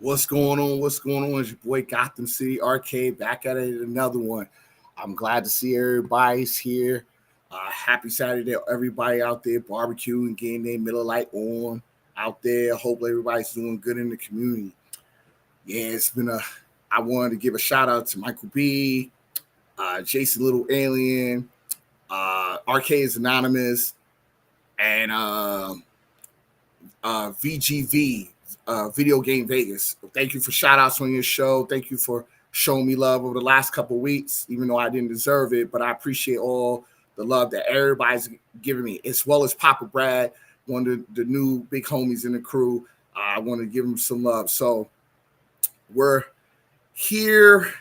What's going on? What's going on? It's your boy Gotham City Arcade back at it another one. I'm glad to see everybody's here. Happy Saturday, everybody out there barbecuing, getting their Miller Lite on out there. Hope everybody's doing good in the community. Yeah, it's been a. I wanted to give a shout out to Michael B, Jason Little Alien, Arcade is Anonymous, and VGV, Video Game Vegas. Thank you for shout outs on your show. Thank you for showing me love over the last couple of weeks, even though I didn't deserve it. But I appreciate all the love that everybody's giving me, as well as Papa Brad, one of the new big homies in the crew. I want to give him some love. So we're here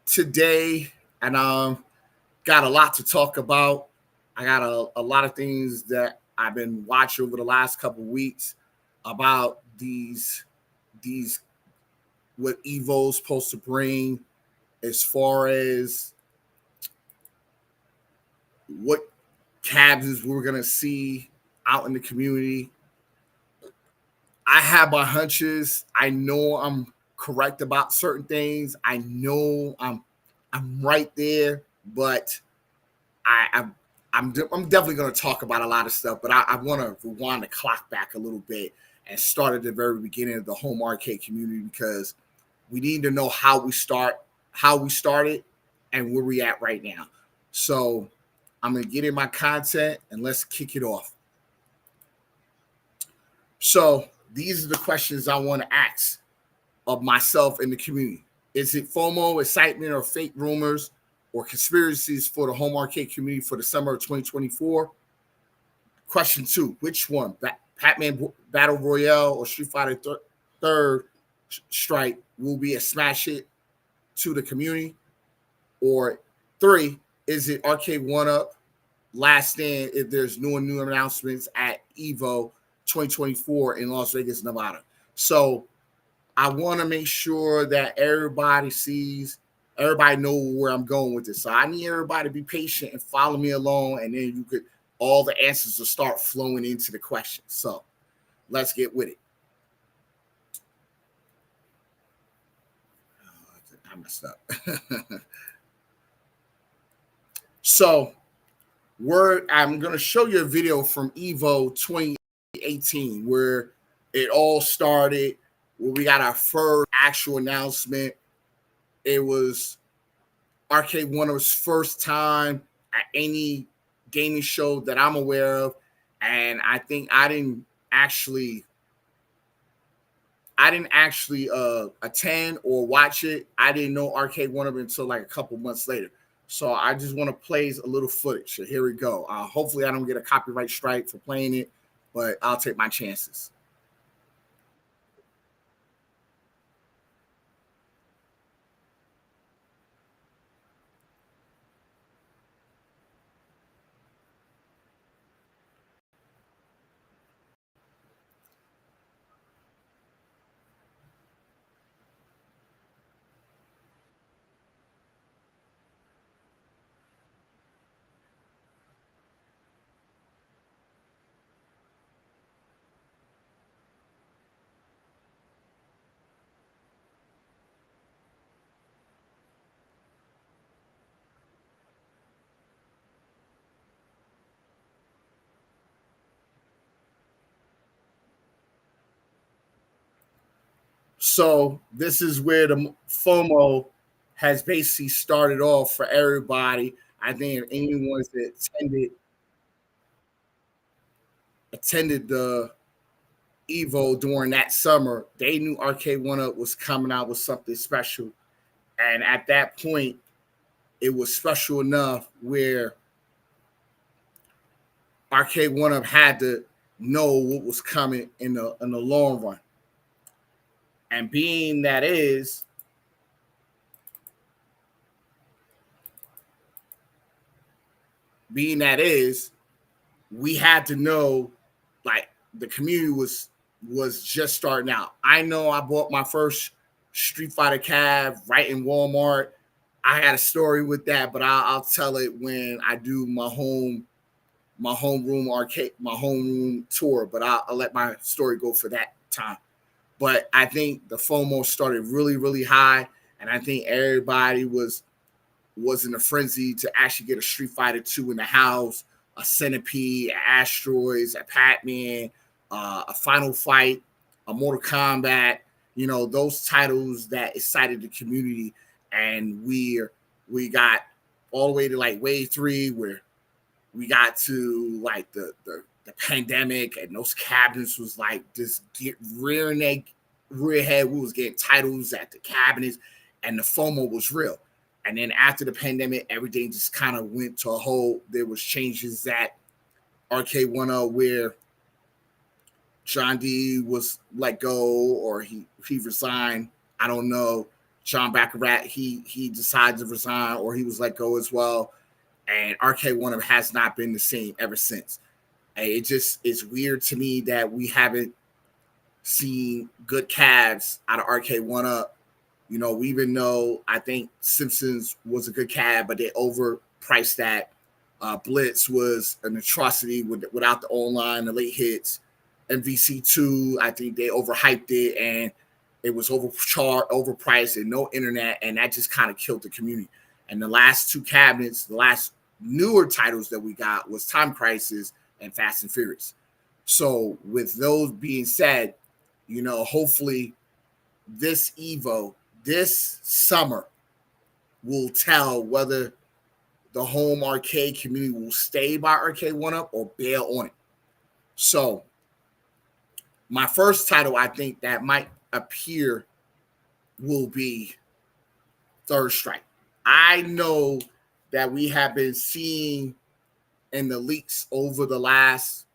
today, and got a lot to talk about. I got a lot of things that I've been watching over the last couple of weeks about these what EVO's supposed to bring as far as what cabs we're gonna see out in the community. I have my hunches. I know I'm correct about certain things. I know I'm right there, but I'm definitely going to talk about a lot of stuff, but I want to rewind the clock back a little bit and start at the very beginning of the home arcade community, because we need to know how we started, and where we at right now. So I'm going to get in my content and let's kick it off. So these are the questions I want to ask of myself in the community. Is it FOMO, excitement, or fake rumors, or conspiracies for the home arcade community for the summer of 2024? Question 2, which one? Pac-Man Battle Royale or Street Fighter Third Strike will be a smash hit to the community? Or 3, is it Arcade1up Last Stand if there's new announcements at EVO 2024 in Las Vegas, Nevada? So I want to make sure that everybody knows where I'm going with this. So I need everybody to be patient and follow me along, and then all the answers will start flowing into the questions. So let's get with it. I messed up. So I'm going to show you a video from EVO 2018 where it all started, where we got our first actual announcement. It was Arcade1up's first time at any gaming show that I'm aware of, and I think I didn't actually attend or watch it. I didn't know Arcade1up until like a couple months later. So I just want to play a little footage. So here we go. Hopefully I don't get a copyright strike for playing it, but I'll take my chances. So this is where the FOMO has basically started off for everybody. I think anyone that attended the EVO during that summer, they knew Arcade1up was coming out with something special. And at that point, it was special enough where Arcade1up had to know what was coming in the long run. And being that is, we had to know, like, the community was just starting out. I know I bought my first Street Fighter cab right in Walmart. I had a story with that, but I'll tell it when I do my homeroom tour. But I'll let my story go for that time. But I think the FOMO started really, really high, and I think everybody was in a frenzy to actually get a Street Fighter 2 in the house, a Centipede, Asteroids, a Pac-Man, a Final Fight, a Mortal Kombat. You know, those titles that excited the community, and we got all the way to like wave 3, where we got to like the pandemic, and those cabinets was like just get rearing their rear head. We was getting titles at the cabinets, and the FOMO was real. And then after the pandemic, everything just kind of went to a whole. There was changes at Arcade1up where John D was let go, or he resigned. I don't know. John Baccarat, he decided to resign, or he was let go as well. And Arcade1up has not been the same ever since. And it just is weird to me that we haven't seen good calves out of Arcade1up. You know, even though I think Simpsons was a good cab, but they overpriced that. Blitz was an atrocity without the online, the late hits. MVC2, I think they overhyped it, and it was overpriced, and no internet, and that just kind of killed the community. And the last two cabinets, the last newer titles that we got was Time Crisis and Fast and Furious. So with those being said, you know, hopefully this EVO, this summer, will tell whether the home arcade community will stay by Arcade1up or bail on it. So my first title I think that might appear will be Third Strike. I know that we have been seeing in the leaks over the last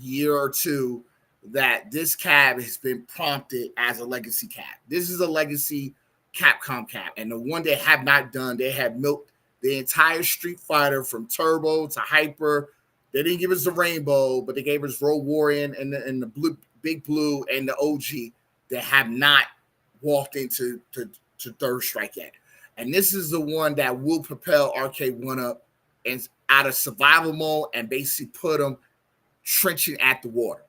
year or two that this cab has been prompted as a legacy cab. This is a legacy Capcom cab, and the one they have not done, they have milked the entire Street Fighter from Turbo to Hyper. They didn't give us the Rainbow, but they gave us Road Warrior and the blue, Big Blue and the OG. They have not walked into Third Strike yet. And this is the one that will propel Arcade1up and out of survival mode and basically put them trenching at the water.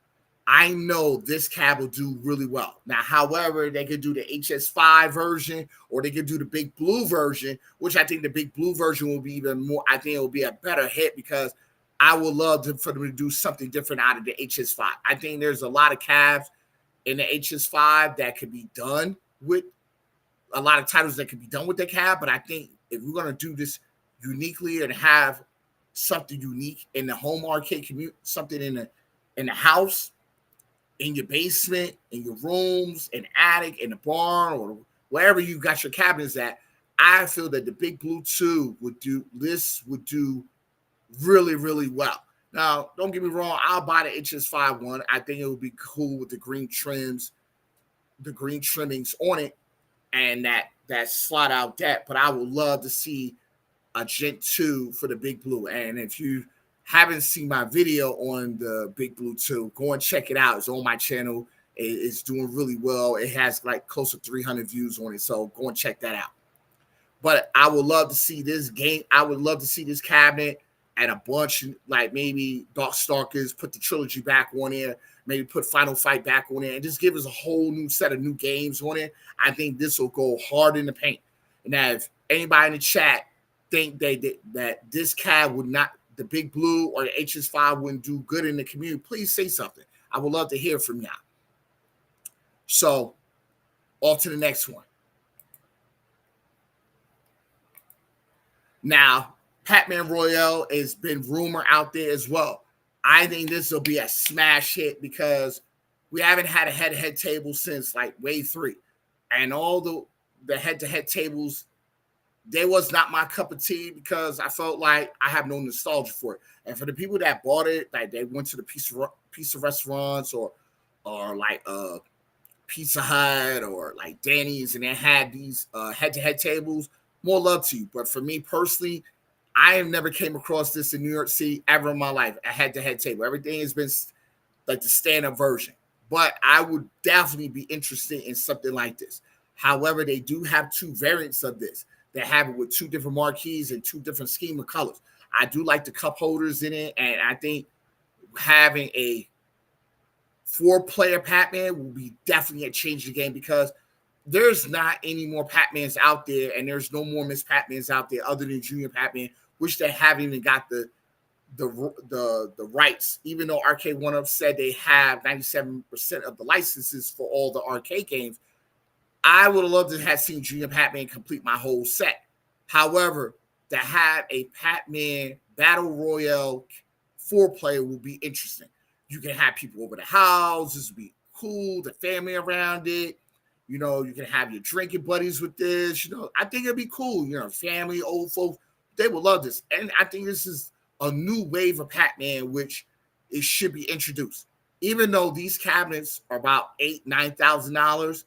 I know this cab will do really well. Now, however, they could do the HS5 version, or they could do the Big Blue version, which I think the Big Blue version will be even more. I think it will be a better hit, because I would love for them to do something different out of the HS5. I think there's a lot of cabs in the HS5 that could be done with a lot of titles that could be done with the cab. But I think if we're going to do this uniquely and have something unique in the home arcade community, something in the house, in your basement, in your rooms, in the attic, in the barn, or wherever you got your cabinets at, I feel that the Big Blue 2 would do really, really well. Now, don't get me wrong, I'll buy the HS5 one. I think it would be cool with the green trims, the green trimmings on it, and that slot out deck. But I would love to see a Gen 2 for the Big Blue. And if you haven't seen my video on the Big Blue 2, go and check it out. It's on my channel. It's doing really well. It has like close to 300 views on it. So go and check that out. But I would love to see this game. I would love to see this cabinet and a bunch, like maybe Darkstalkers, put the trilogy back on there, maybe put Final Fight back on there, and just give us a whole new set of new games on it. I think this will go hard in the paint. And now, if anybody in the chat think that this cab would not, the Big Blue or the HS5 wouldn't do good in the community, please say something. I would love to hear from y'all. So, on to the next one. Now, Pac-Man Royale has been rumored out there as well. I think this will be a smash hit, because we haven't had a head-to-head table since like wave 3. And all the head-to-head tables, they was not my cup of tea, because I felt like I have no nostalgia for it. And for the people that bought it, like they went to the pizza restaurants or like Pizza Hut or like Danny's, and they had these head-to-head tables, more love to you. But for me personally, I have never came across this in New York City ever in my life, a head-to-head table. Everything has been like the standard version. But I would definitely be interested in something like this. However, they do have 2 variants of this. They have it with 2 different marquees and 2 different scheme of colors. I do like the cup holders in it, and I think having a 4-player Pac-Man will be definitely a change in the game because there's not any more Pac-Mans out there, and there's no more Miss Pac-Mans out there other than Junior Pac-Man, which they haven't even got the rights. Even though Arcade1up said they have 97% of the licenses for all the arcade games, I would have loved to have seen Junior Pac-Man complete my whole set. However, to have a Pac-Man Battle Royale 4-player will be interesting. You can have people over the house. This will be cool. The family around it. You know, you can have your drinking buddies with this. You know, I think it'd be cool. You know, family, old folks, they would love this. And I think this is a new wave of Pac-Man, which it should be introduced. Even though these cabinets are about $8,000-$9,000,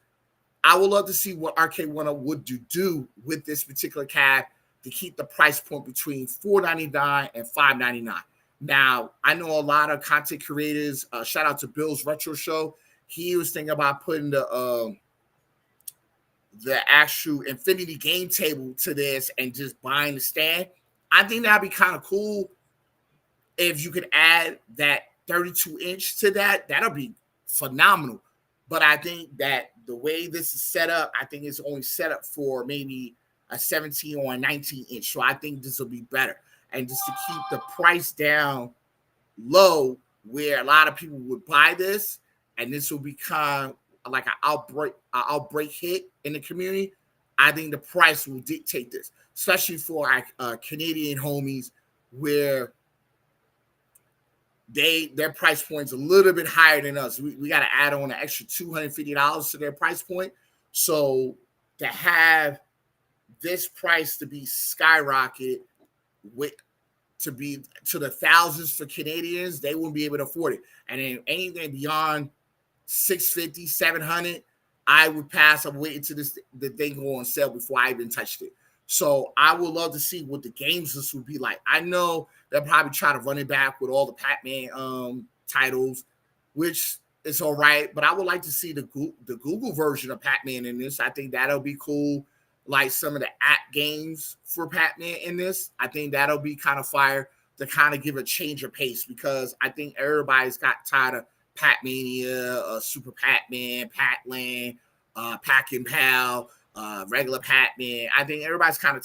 I would love to see what Arcade1up would do with this particular cab to keep the price point between $499 and $599. Now, I know a lot of content creators. Shout out to Bill's Retro Show. He was thinking about putting the actual Infinity game table to this and just buying the stand. I think that'd be kind of cool if you could add that 32-inch to that. That'll be phenomenal. But I think that the way this is set up, I think it's only set up for maybe a 17 or a 19-inch. So I think this will be better. And just to keep the price down low where a lot of people would buy this, and this will become like an outbreak hit in the community, I think the price will dictate this, especially for our Canadian homies where their price point's a little bit higher than us. We got to add on an extra $250 to their price point. So to have this price to be skyrocketed to the thousands for Canadians, they wouldn't be able to afford it. And then anything beyond $650, $700, I would pass. I'm waiting to the thing go on sale before I even touched it. So I would love to see what the games list would be like. I know they'll probably try to run it back with all the Pac-Man titles, which is all right. But I would like to see the Google version of Pac-Man in this. I think that'll be cool. Like some of the app games for Pac-Man in this. I think that'll be kind of fire to kind of give a change of pace, because I think everybody's got tired of Pac-Mania, Super Pac-Man, Pac-Land, Pac-and-Pal, regular Pac-Man. I think everybody's kind of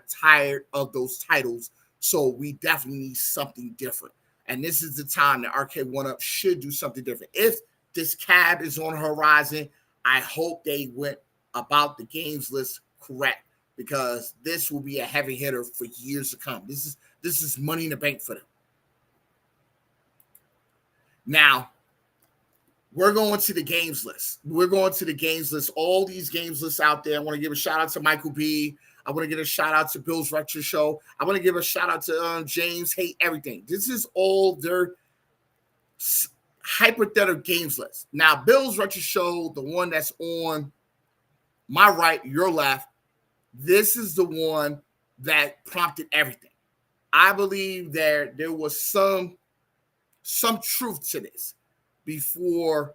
tired of those titles. So we definitely need something different. And this is the time that Arcade1up should do something different. If this cab is on the horizon, I hope they went about the games list correct, because this will be a heavy hitter for years to come. This is money in the bank for them. Now, we're going to the games list. All these games lists out there. I want to give a shout out to Michael B. I want to give a shout out to Bill's Retro Show. I want to give a shout out to James Hate Everything. This is all their hypothetical games list. Now, Bill's Retro Show, the one that's on my right, your left, this is the one that prompted everything. I believe there was some truth to this before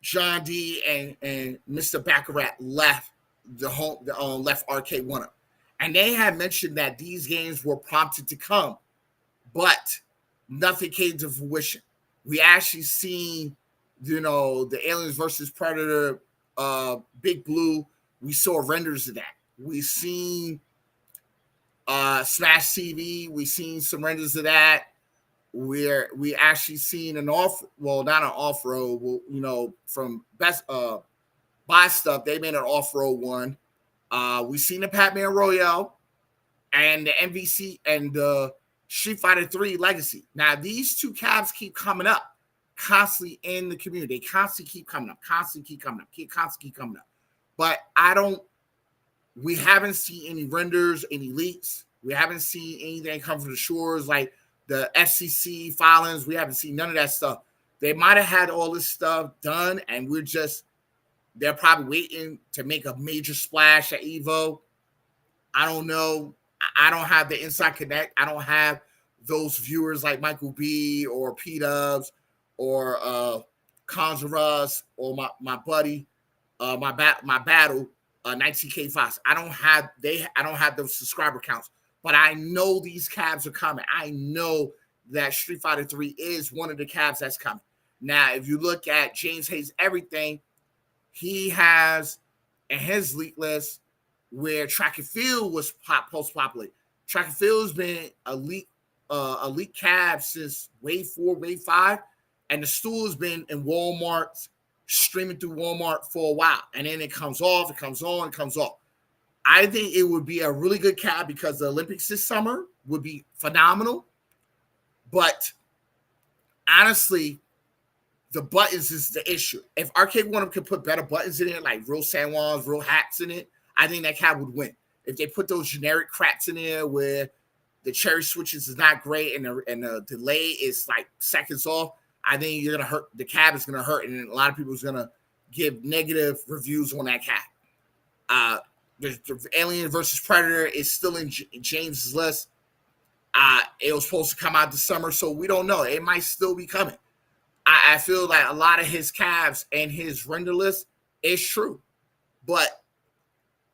John D and Mr. Baccarat left left Arcade1up. And they had mentioned that these games were prompted to come, but nothing came to fruition. We actually seen, the Aliens versus Predator, Big Blue. We saw renders of that. We seen Smash TV. We seen some renders of that. We actually seen not an off-road, from Best Buy Stuff. They made an off-road one. We seen the Pac-Man Royale and the MVC and the Street Fighter 3 Legacy. Now, these two cabs keep coming up constantly in the community. They constantly keep coming up. But we haven't seen any renders, any leaks. We haven't seen anything come from the shores like the FCC filings. We haven't seen none of that stuff. They might have had all this stuff done, and they're probably waiting to make a major splash at EVO. I don't know. I don't have the inside connect. I don't have those viewers like Michael B or P-Dubs or Conjurus or my buddy, my battle, 19K Fox. I don't have those subscriber counts, but I know these cabs are coming. I know that Street Fighter 3 is one of the cabs that's coming. Now, if you look at James Hayes Everything, he has in his league list where track and field was post-populated. Track and field has been elite cab since wave 4, wave 5, and the stool has been in Walmart, streaming through Walmart for a while, and then it comes off, it comes on, it comes off. I think it would be a really good cab because the Olympics this summer would be phenomenal. But honestly, the buttons is the issue. If Arcade1up could put better buttons in it, like real San Juans, real hats in it, I think that cab would win. If they put those generic craps in there where the cherry switches is not great and the delay is like seconds off, I think you're gonna hurt. The cab is gonna hurt, and a lot of people is gonna give negative reviews on that cab. The Alien versus Predator is still in James's list. It was supposed to come out this summer, so we don't know. It might still be coming. I feel like a lot of his cabs and his render list is true, but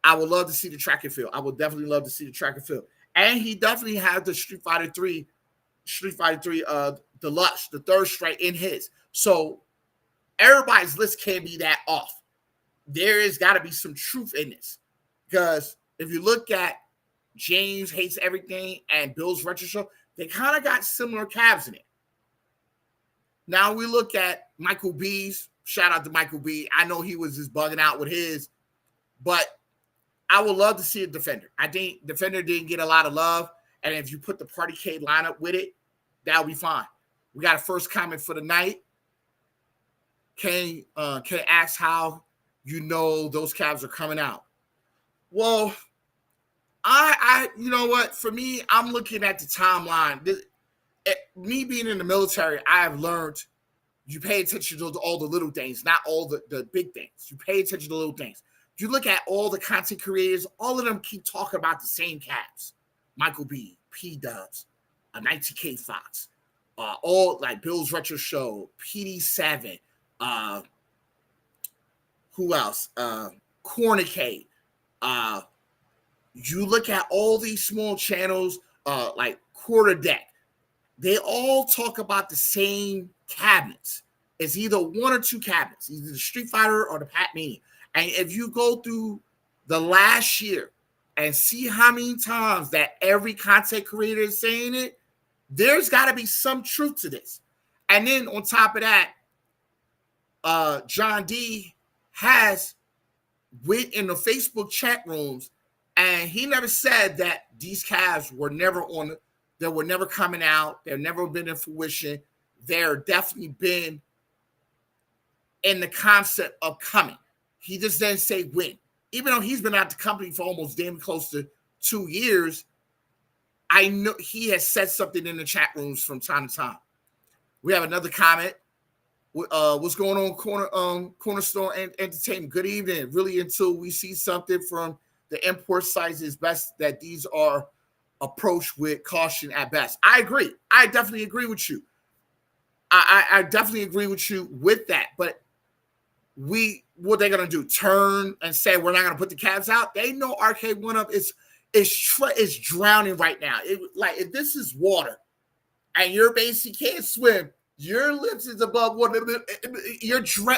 I would love to see the track and field. I would definitely love to see the track and field. And he definitely has the Street Fighter 3 Deluxe, the third strike in his. So everybody's list can't be that off. There has got to be some truth in this. Because if you look at James Hates Everything and Bill's Retro Show, they kind of got similar cabs in it. Now we look at Michael B's. Shout out to Michael B. I know he was just bugging out with his, but I would love to see a Defender. I think Defender didn't get a lot of love, and if you put the Partycade lineup with it, that'll be fine. We got a first comment for the night. Can ask how you know those cabs are coming out. Well, I you know what? For me, I'm looking at the timeline. Me being in the military, I have learned you pay attention to all the little things, not all the big things. You pay attention to the little things. If you look at all the content creators, all of them keep talking about the same cabs. Michael B, P-Dubs, 19K Fox, all like Bill's Retro Show, PD7, who else? Cornicade. You look at all these small channels, like Quarter Deck. They all talk about the same cabinets. It's either one or two cabinets, either the Street Fighter or the Pac-Mania. And if you go through the last year and see how many times that every content creator is saying it, there's got to be some truth to this. And then on top of that, John D went in the Facebook chat rooms, and he never said that these cabs were never coming out. They've never been in fruition. They're definitely been in the concept of coming. He just didn't say when. Even though he's been at the company for almost damn close to 2 years, I know he has said something in the chat rooms from time to time. We have another comment. What's going on, Cornerstone Entertainment? Good evening. Really, until we see something from the import sites, it's best that these are approached with caution at best. I agree. I definitely agree with you. I definitely agree with you with that. But what they're gonna do? Turn and say we're not gonna put the cabs out? They know Arcade1up is drowning right now. Like if this is water, and your basically can't swim, your lips is above water.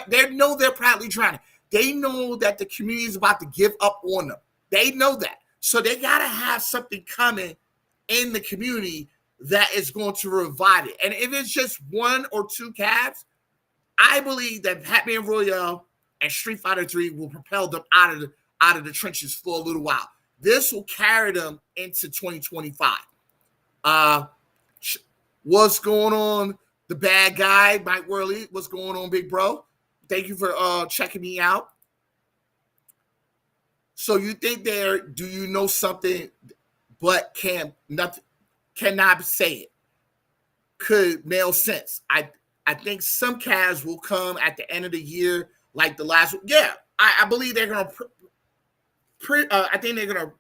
They know they're proudly drowning. They know that the community is about to give up on them. They know that. So they got to have something coming in the community that is going to revive it. And if it's just one or two cabs, I believe that Pac-Man Royale and Street Fighter 3 will propel them out of the trenches for a little while. This will carry them into 2025. What's going on, the bad guy, Mike Worley? What's going on, big bro? Thank you for checking me out. So you think do you know something but cannot say it? Could make sense. I think some cabs will come at the end of the year, like the last one. Yeah, I believe they're gonna I think they're gonna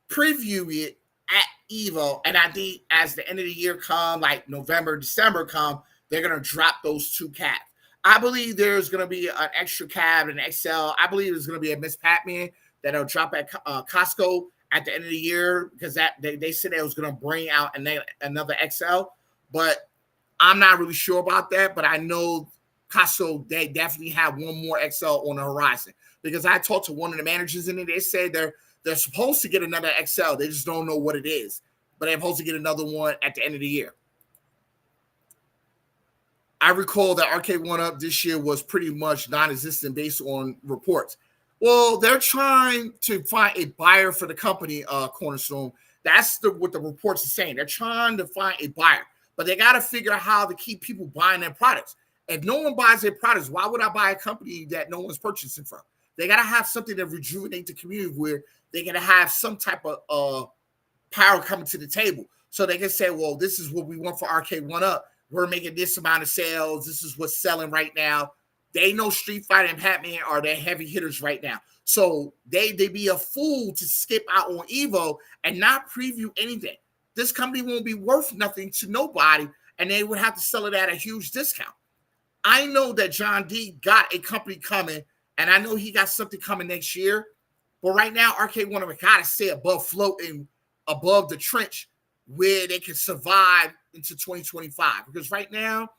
preview it at EVO, and I think as the end of the year come, like November, December come, they're gonna drop those two cabs. I believe there's gonna be an extra cab, an XL. I believe there's gonna be a Miss Pac-Man that'll drop at Costco at the end of the year because that they said they was gonna bring out another XL. but I'm not really sure about that. But I know Casso, they definitely have one more XL on the horizon, because I talked to one of the managers in it. They said they're supposed to get another XL. They just don't know what it is, but they're supposed to get another one at the end of the year. I recall that Arcade1up this year was pretty much non-existent based on reports. Well, they're trying to find a buyer for the company, Cornerstone. That's what the reports are saying. They're trying to find a buyer, but they got to figure out how to keep people buying their products. If no one buys their products, why would I buy a company that no one's purchasing from? They got to have something to rejuvenate the community where they're going to have some type of power coming to the table. So they can say, well, this is what we want for Arcade1up. We're making this amount of sales. This is what's selling right now. They know Street Fighter and Pac-Man are their heavy hitters right now. So they be a fool to skip out on EVO and not preview anything. This company won't be worth nothing to nobody, and they would have to sell it at a huge discount. I know that John D got a company coming, and I know he got something coming next year. But right now, Arcade1up got to stay above floating, above the trench, where they can survive into 2025. Because right now,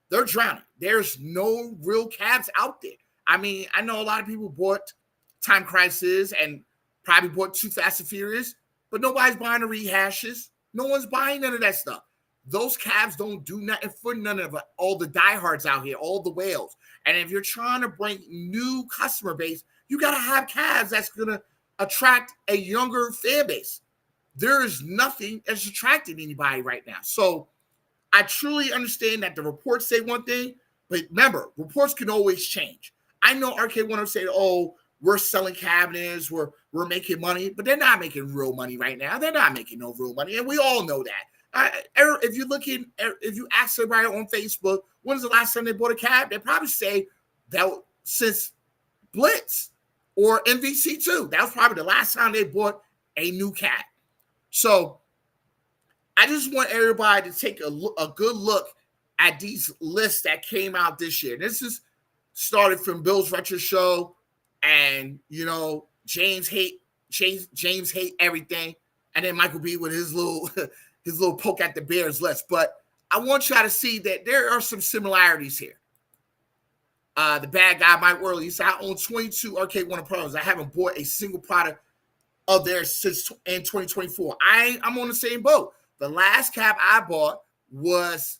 they're drowning. There's no real cabs out there. I mean, I know a lot of people bought Time Crisis and probably bought Too Fast and Furious, but nobody's buying the rehashes. No one's buying none of that stuff. Those cabs don't do nothing for none of all the diehards out here, all the whales. And if you're trying to bring new customer base, you got to have cabs that's going to attract a younger fan base. There is nothing that's attracting anybody right now. So I truly understand that the reports say one thing, but remember, reports can always change. I know Arcade1up say, oh, we're selling cabinets, we're making money, but they're not making real money right now. They're not making no real money, and we all know that. If you ask everybody on Facebook, when's the last time they bought a cab, they probably say that since Blitz or MVC2. That was probably the last time they bought a new cab. So I just want everybody to take a good look at these lists that came out this year. This is started from Bill's Retro Show, and James hate everything, and then Michael B with his little poke at the Bears list. But I want y'all to see that there are some similarities here. The bad guy Mike Worley, he said, I own 22 Arcade1up Pros. I haven't bought a single product of theirs since in 2024. I'm on the same boat. The last cab I bought was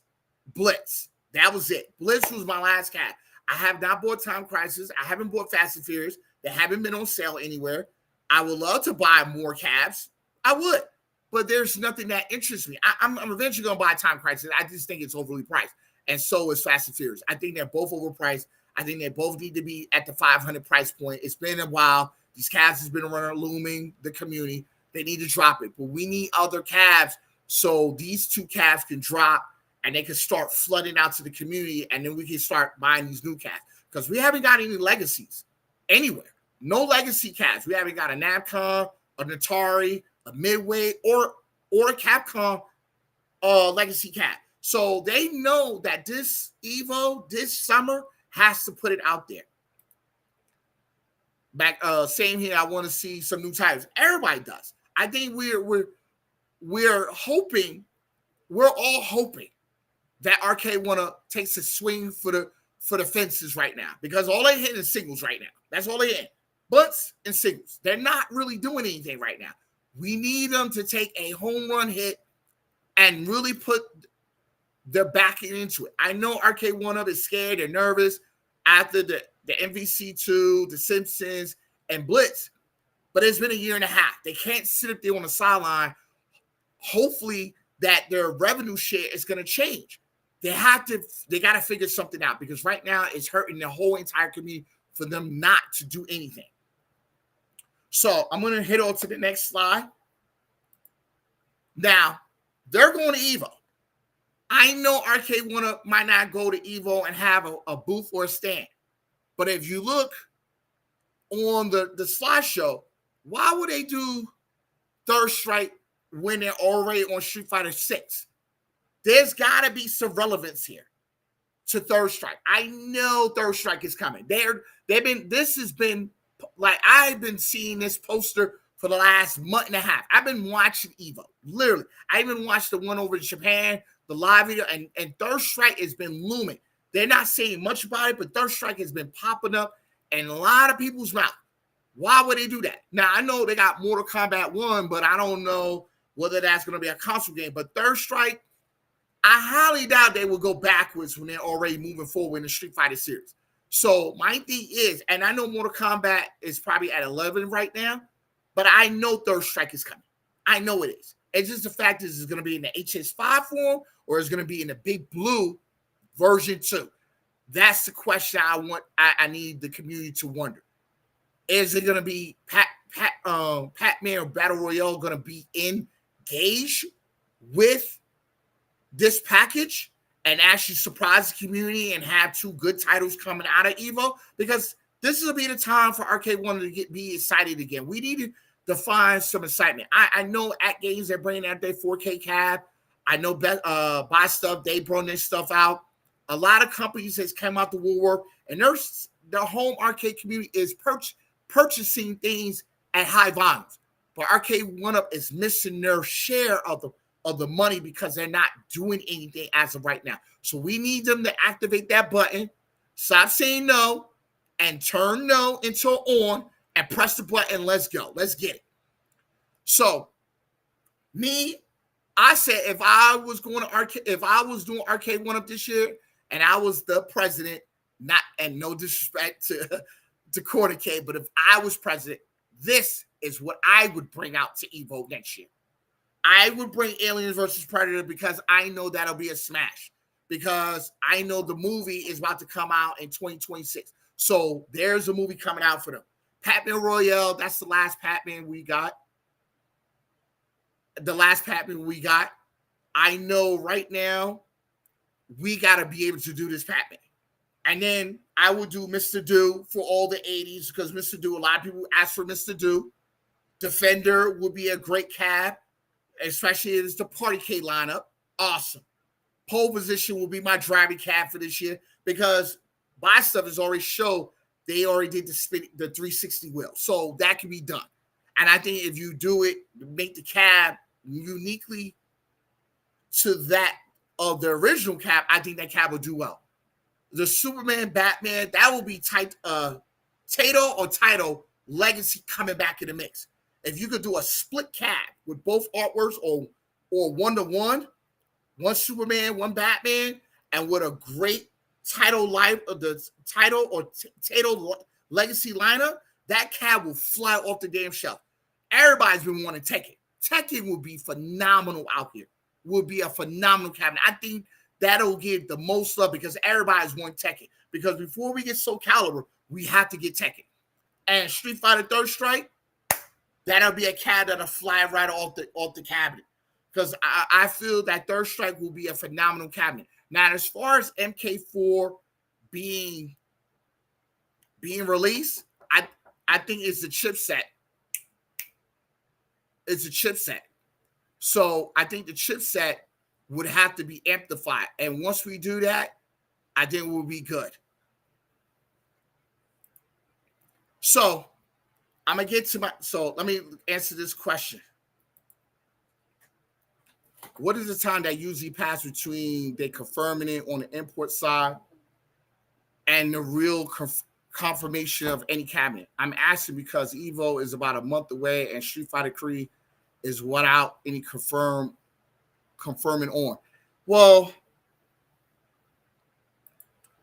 Blitz. That was it. Blitz was my last cab. I have not bought Time Crisis. I haven't bought Fast and Furious. They haven't been on sale anywhere. I would love to buy more cabs. I would. But there's nothing that interests me. I'm eventually going to buy Time Crisis. I just think it's overly priced. And so is Fast and Furious. I think they're both overpriced. I think they both need to be at the 500 price point. It's been a while. These cabs has been looming the community. They need to drop it. But we need other cabs so these two cabs can drop and they can start flooding out to the community, and then we can start buying these new cabs. Because we haven't got any legacies anywhere. No legacy cabs. We haven't got a Namcon, an Atari, a Midway, or a Capcom legacy cab. So they know that this EVO, this summer, has to put it out there. Same here. I want to see some new titles. Everybody does. I think we're hoping. We're all hoping that Arcade1up takes a swing for the fences right now, because all they hit is singles right now. That's all they hit. Butts and singles. They're not really doing anything right now. We need them to take a home run hit and really put their backing into it. I know Arcade1up is scared and nervous after the MVC2, The Simpsons, and Blitz, but it's been a year and a half. They can't sit up there on the sideline. Hopefully that their revenue share is going to change. They got to figure something out, because right now it's hurting the whole entire community for them not to do anything. So I'm going to hit on to the next slide. Now, they're going to EVO. I know Arcade1up might not go to EVO and have a booth or a stand. But if you look on the slideshow, why would they do Third Strike when they're already on Street Fighter 6? There's got to be some relevance here to Third Strike. I know Third Strike is coming. This has been like, I've been seeing this poster for the last month and a half. I've been watching EVO, literally. I even watched the one over in Japan the live video, and Third Strike has been looming. They're not saying much about it, but Third Strike has been popping up in a lot of people's mouth. Why would they do that? Now, I know they got Mortal Kombat 1, but I don't know whether that's going to be a console game. But Third Strike, I highly doubt they will go backwards when they're already moving forward in the Street Fighter series. So my thing is, and I know Mortal Kombat is probably at 11 right now, but I know Third Strike is coming. I know it is. It's just the fact is it's going to be in the HS5 form or it's going to be in the Big Blue version 2. That's the question I need the community to wonder. Is it going to be Pac-Man or Battle Royale going to be engaged with this package and actually surprise the community and have 2 good titles coming out of EVO? Because this will be the time for Arcade1up to be excited again. We need to find some excitement. I know at games they're bringing out their 4K cab. I know Buy Stuff, they brought this stuff out. A lot of companies has come out the woodwork, and the home arcade community is purchasing things at high volumes. But Arcade1up is missing their share of the money because they're not doing anything as of right now. So we need them to activate that button, stop saying no, and turn no into on, and press the button. Let's go. Let's get it. So I said if I was doing Arcade1up this year and I was the president, and no disrespect to Corner K, but if I was president, this is what I would bring out to EVO next year. I would bring Aliens vs. Predator because I know that'll be a smash. Because I know the movie is about to come out in 2026. So there's a movie coming out for them. Pac-Man Royale, that's the last Pac-Man we got. I know right now we got to be able to do this Pac-Man. And then I would do Mr. Do for all the 80s because Mr. Do, a lot of people ask for Mr. Do. Defender would be a great cab, especially if it's the Party K lineup. Awesome. Pole position will be my driving cab for this year because Buy Stuff has already showed they already did the 360 wheel. So that can be done. And I think if you do it, make the cab uniquely to that of the original cab, I think that cab will do well. The Superman, Batman, that will be Taito or Taito Legacy coming back in the mix. If you could do a split cab with both artworks or 1-to-1, one Superman, one Batman, and with a great Taito Legacy lineup, that cab will fly off the damn shelf. Everybody's been wanting Tekken. Tekken will be phenomenal out here. Will be a phenomenal cabinet. I think that'll get the most love because everybody's wanting Tekken. Because before we get Soul Calibur, we have to get Tekken. And Street Fighter Third Strike, that'll be a cab that'll fly right off the cabinet. Because I feel that Third Strike will be a phenomenal cabinet. Now, as far as MK4 being released, I think it's the chipset. It's a chipset. So I think the chipset would have to be amplified. And once we do that, I think we'll be good. So I'm going to get to so let me answer this question. What is the time that usually passes between they confirming it on the import side and the real confirmation of any cabinet? I'm asking because EVO is about a month away and Street Fighter Creed is without any confirming on. Well,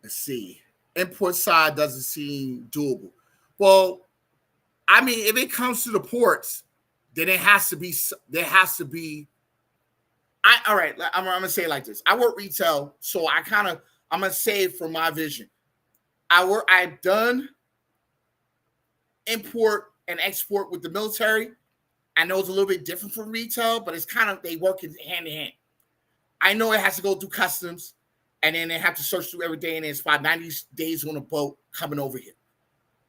let's see. Import side doesn't seem doable. Well, I mean, if it comes to the ports, then there has to be. All right, I'm gonna say it like this. I work retail, so I'm gonna say it from my vision. I've done import and export with the military. I know it's a little bit different from retail, but it's they work hand in hand. I know it has to go through customs, and then they have to search through every day, and it's about 90 days on a boat coming over here.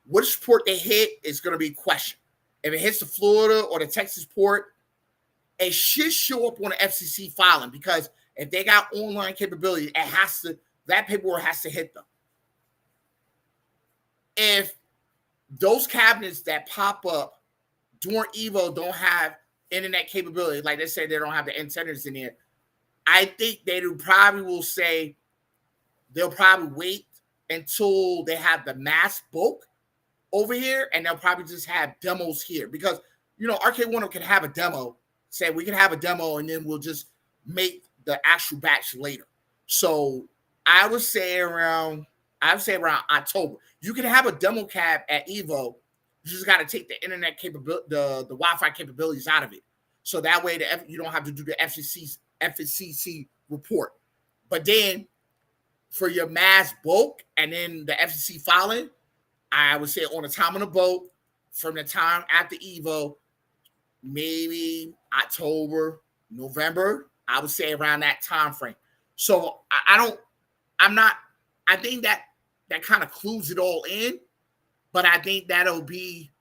Which port they hit is going to be a question. If it hits the Florida or the Texas port, it should show up on the FCC filing because if they got online capability, that paperwork has to hit them. If those cabinets that pop up during EVO don't have internet capability, like they say they don't have the antennas in there, I think they probably will say they'll probably wait until they have the mass bulk over here, and they'll probably just have demos here because Arcade1up can have a demo. Say we can have a demo, and then we'll just make the actual batch later. So I would say around October. You can have a demo cab at EVO. You just got to take the internet capability, the Wi-Fi capabilities out of it, so that way you don't have to do the FCC report. But then for your mass bulk and then the FCC filing, I would say on the time on the boat, from the time after EVO, maybe October, November, I would say around that time frame. So I think that kind of clues it all in, but I think that'll be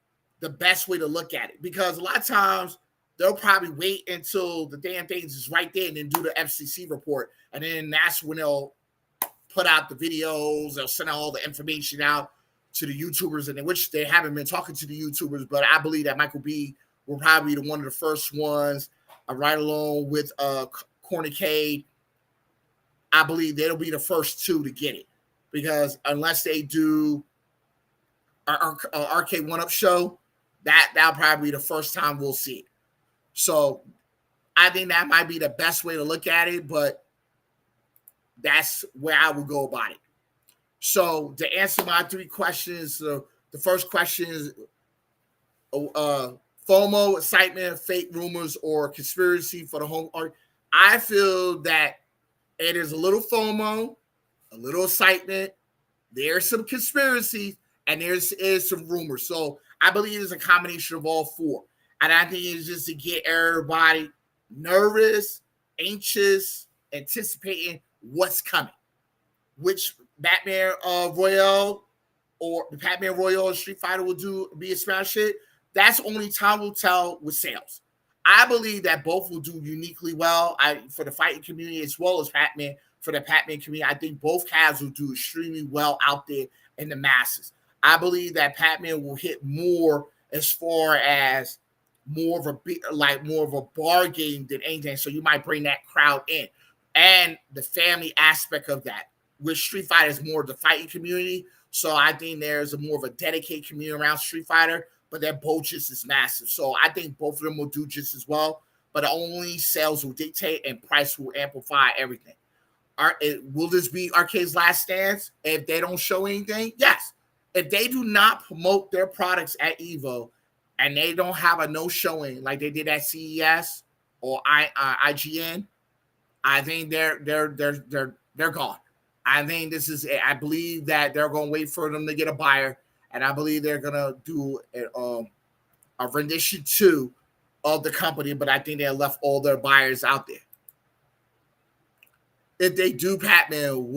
the best way to look at it, because a lot of times they'll probably wait until the damn things is right there and then do the FCC report. And then that's when they'll put out the videos, they'll send all the information out to the YouTubers, and in which they haven't been talking to the YouTubers, but I believe that Michael B will probably be one of the first ones, right along with Cornicade. I believe they'll be the first two to get it, because unless they do our Arcade1up show, that'll probably be the first time we'll see it. So I think that might be the best way to look at it, but that's where I would go about it. So to answer my three questions, the first question is FOMO, excitement, fake rumors, or conspiracy for the home art. I feel that it is a little FOMO, a little excitement. There's some conspiracy, and there's some rumors. So I believe it's a combination of all four. And I think it's just to get everybody nervous, anxious, anticipating what's coming. Which Batman Royale or the Batman Royale or Street Fighter will be a smash hit. That's only time will tell with sales. I believe that both will do uniquely well for the fighting community as well as Batman. For the Batman community, I think both cabs will do extremely well out there in the masses. I believe that Batman will hit more as far as more of a bar game than anything. So you might bring that crowd in, and the family aspect of that. With Street Fighter is more of the fighting community. So I think there's more of a dedicated community around Street Fighter, but they're both just as massive. So I think both of them will do just as well, but only sales will dictate and price will amplify everything. Will this be Arcade's last stance if they don't show anything? Yes. If they do not promote their products at EVO and they don't have a no showing like they did at CES or IGN, I think they're gone. I think this is it. I believe that they're going to wait for them to get a buyer, and I believe they're going to do a rendition 2 of the company, but I think they left all their buyers out there. If they do Batman,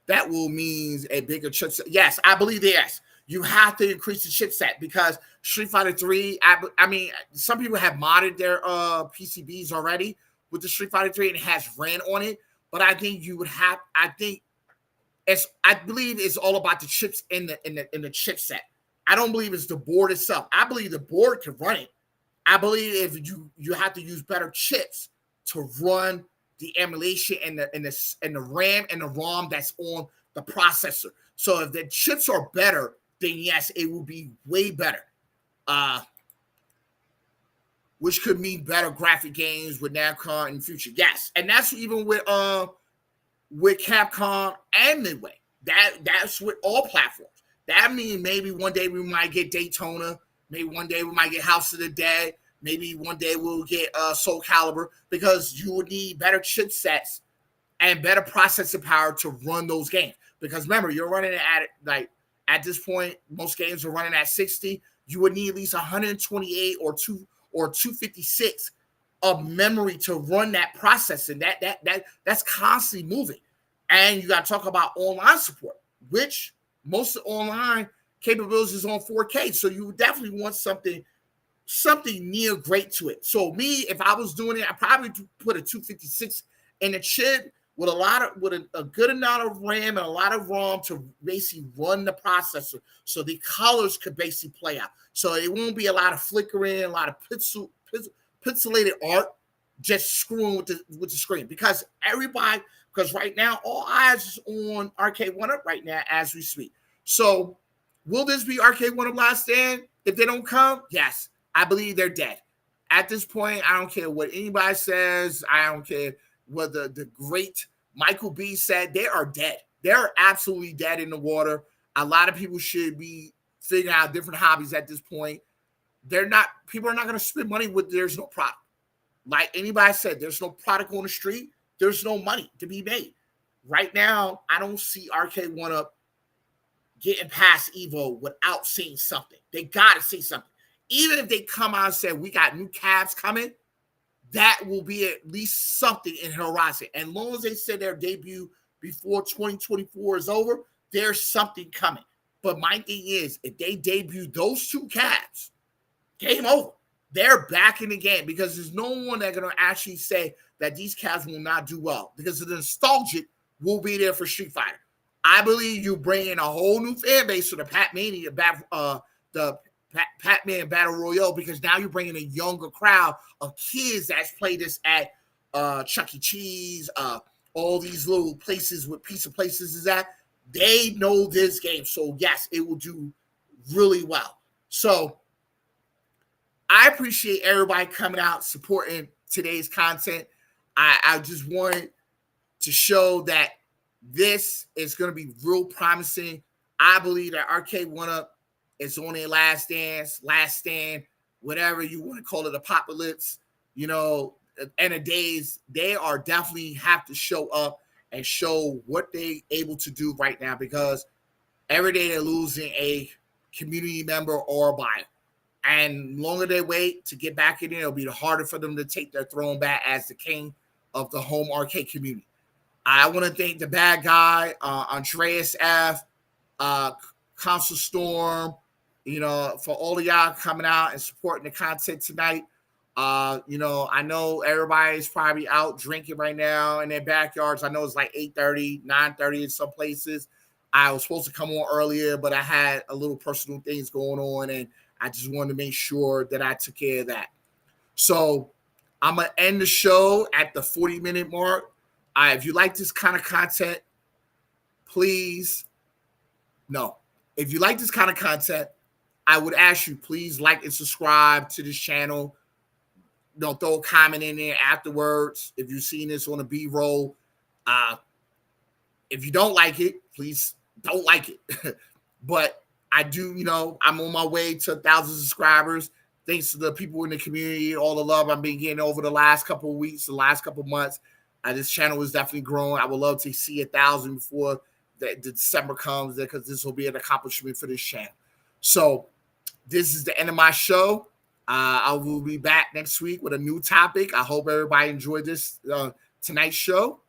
that will mean a bigger chipset. Yes, I believe yes. You have to increase the chipset because Street Fighter 3, I mean, some people have modded their PCBs already with the Street Fighter 3 and it has ran on it. But I think I believe it's all about the chips in the chipset. I don't believe it's the board itself. I believe the board can run it. I believe if you have to use better chips to run the emulation and the RAM and the ROM that's on the processor. So if the chips are better, then yes, it will be way better. Which could mean better graphic games with Namco in the future. Yes, and that's even with Capcom and Midway. That's with all platforms. That means maybe one day we might get Daytona. Maybe one day we might get House of the Dead. Maybe one day we'll get Soul Calibur, because you would need better chipsets and better processing power to run those games. Because remember, you're running at this point, most games are running at 60. You would need at least 128 or 256 of memory to run that processing. That's constantly moving. And you got to talk about online support, which most of the online capabilities is on 4K. So you definitely want something near great to it. So me, if I was doing it, I probably put a 256 in a chip with a good amount of RAM and a lot of ROM to basically run the processor, so the colors could basically play out. So it won't be a lot of flickering, a lot of pixelated art just screwing with the screen, because right now all eyes is on Arcade1up right now as we speak. So will this be Arcade1up last stand? If they don't come, yes, I believe they're dead. At this point, I don't care what anybody says. I don't care what the great Michael B said. They are dead. They're absolutely dead in the water. A lot of people should be figuring out different hobbies at this point. People are not going to spend money with there's no product. Like anybody said, there's no product on the street. There's no money to be made. Right now, I don't see Arcade1up getting past EVO without seeing something. They got to see something. Even if they come out and say, we got new cabs coming, that will be at least something in horizon. And as long as they say their debut before 2024 is over, there's something coming. But my thing is, if they debut those two cabs, game over. They're back in the game, because there's no one that's going to actually say that these cabs will not do well, because the nostalgic will be there for Street Fighter. I believe you bring in a whole new fan base for the Pac-Mania, the Pac-Man Battle Royale, because now you're bringing a younger crowd of kids that's played this at Chuck E. Cheese, all these little places with pizza places is at. They know this game. So, yes, it will do really well. So, I appreciate everybody coming out, supporting today's content. I just wanted to show that this is going to be real promising. I believe that Arcade1up is on their last stand, whatever you want to call it, apocalypse, end of days. They are definitely have to show up and show what they able to do right now, because every day they're losing a community member or a buyer. And the longer they wait to get back in there, it'll be harder for them to take their throne back as the king of the home arcade community. I want to thank the bad guy, Andreas F., Council Storm, for all of y'all coming out and supporting the content tonight. I know everybody's probably out drinking right now in their backyards. I know it's like 8:30, 9:30 in some places. I was supposed to come on earlier, but I had a little personal things going on, and I just wanted to make sure that I took care of that. So I'm going to end the show at the 40-minute mark. If you like this kind of content, if you like this kind of content, I would ask you, please like and subscribe to this channel. Throw a comment in there afterwards if you've seen this on a B-roll. If you don't like it, please don't like it. But I do, I'm on my way to 1,000 subscribers. Thanks to the people in the community, all the love I've been getting over the last couple of weeks, the last couple of months. This channel is definitely growing. I would love to see 1,000 before the December comes, because this will be an accomplishment for this channel. So this is the end of my show. I will be back next week with a new topic. I hope everybody enjoyed this tonight's show.